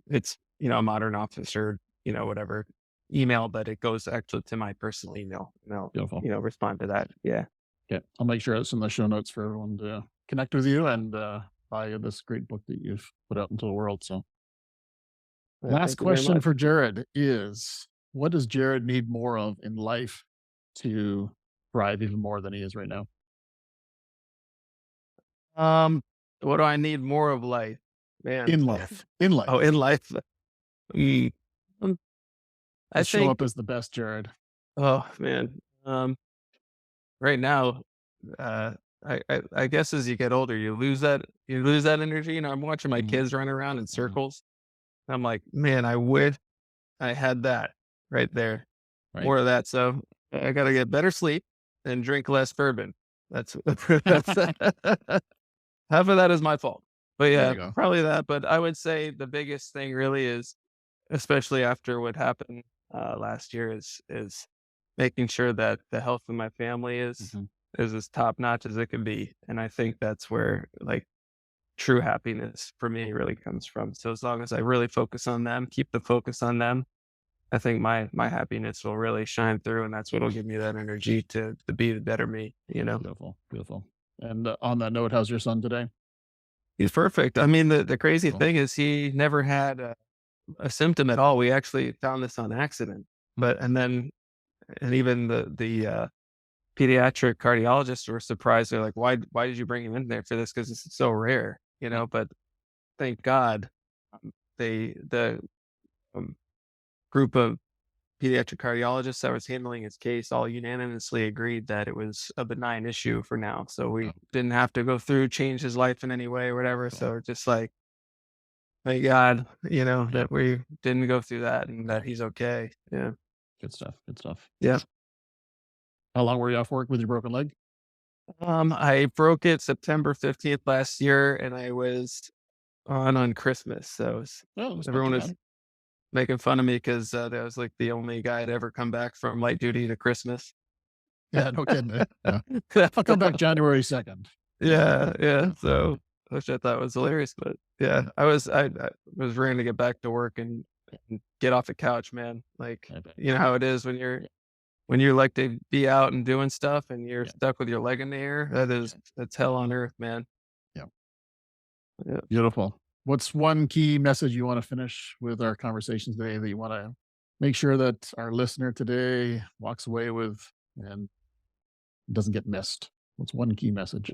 It's a modern officer, whatever email, but it goes actually to my personal email. And I'll Beautiful. respond to that. Yeah. Okay. I'll make sure it's in the show notes for everyone to connect with you and buy this great book that you've put out into the world. So last Thank you very question much. for Jared is, what does Jared need more of in life to thrive even more than he is right now? What do I need more of life, man? In life. In life. Oh, in life. Mm, um, I Just show think. up as the best Jared. Oh man. Right now, I guess as you get older, you lose that energy. I'm watching my Mhm. kids run around in circles. I'm like, man, I wish I had that right there. Right. More of that. So I got to get better sleep and drink less bourbon. That's that's half of that is my fault. But There yeah, you go. probably that. But I would say the biggest thing really is, especially after what happened last year, is making sure that the health of my family Mhm. is as top notch as it can be. And I think that's where like true happiness for me really comes from. So as long as I really focus on them, keep the focus on them, I think my happiness will really shine through, and that's what'll give me that energy to be the better me. Beautiful. Beautiful. And on that note, how's your son today? He's perfect. I mean, the crazy Cool. thing is he never had a symptom at all. We actually found this on accident, and even the pediatric cardiologists were surprised. They're like, why did you bring him in there for this? Because it's so rare, but thank God, the group of pediatric cardiologists that was handling his case all unanimously agreed that it was a benign issue for now. So we didn't have to go through, change his life in any way or whatever. Cool. So just like, thank God, that we didn't go through that and that he's okay. Yeah. Good stuff. Good stuff. Yeah. How long were you off work with your broken leg? I broke it September 15th last year, and I was on Christmas. So Oh, that's not too everyone was bad. making fun of me because that was like the only guy to ever come back from light duty to Christmas. Yeah, no kidding. Yeah. I'll come back January 2nd. Yeah. So, which I thought was hilarious, but yeah, I was ready to get back to work and get off the couch, man. Like, I bet. you know how it is when you like to be out and doing stuff and you're Yeah. stuck with your leg in the air. That's hell on earth, man. Yeah. Yeah. Beautiful. What's one key message you want to finish with our conversation today that you want to make sure that our listener today walks away with and doesn't get missed? What's one key message?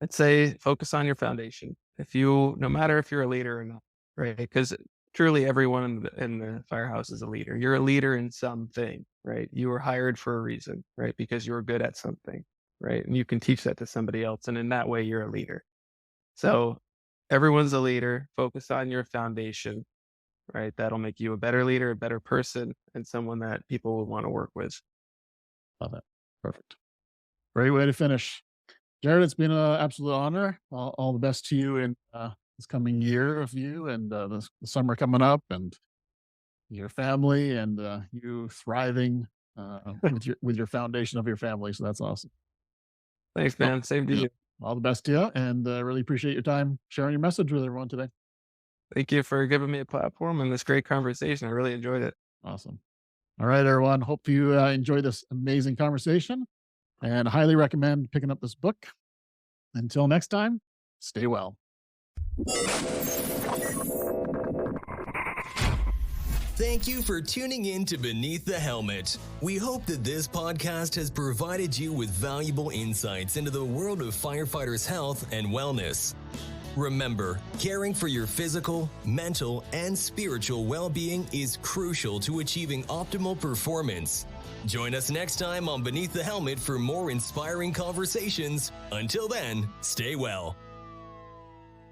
I'd say focus on your foundation. No matter if you're a leader or not, right? Because truly everyone in the firehouse is a leader. You're a leader in something, right? You were hired for a reason, right? Because you were good at something, right? And you can teach that to somebody else. And in that way, you're a leader. So everyone's a leader. Focus on your foundation, right? That'll make you a better leader, a better person, and someone that people will want to work with. Love it. Perfect. Great way to finish. Jared, it's been an absolute honor. All the best to you in this coming year of you and the summer coming up and your family and you thriving with your foundation of your family. So that's awesome. Thanks, man. Same to you. All the best to you, and really appreciate your time sharing your message with everyone today. Thank you for giving me a platform and this great conversation. I really enjoyed it. Awesome. All right, everyone. Hope you enjoy this amazing conversation and highly recommend picking up this book. Until next time, stay well. Thank you for tuning in to Beneath the Helmet. We hope that this podcast has provided you with valuable insights into the world of firefighters' health and wellness. Remember, caring for your physical, mental, and spiritual well-being is crucial to achieving optimal performance. Join us next time on Beneath the Helmet for more inspiring conversations. Until then, stay well.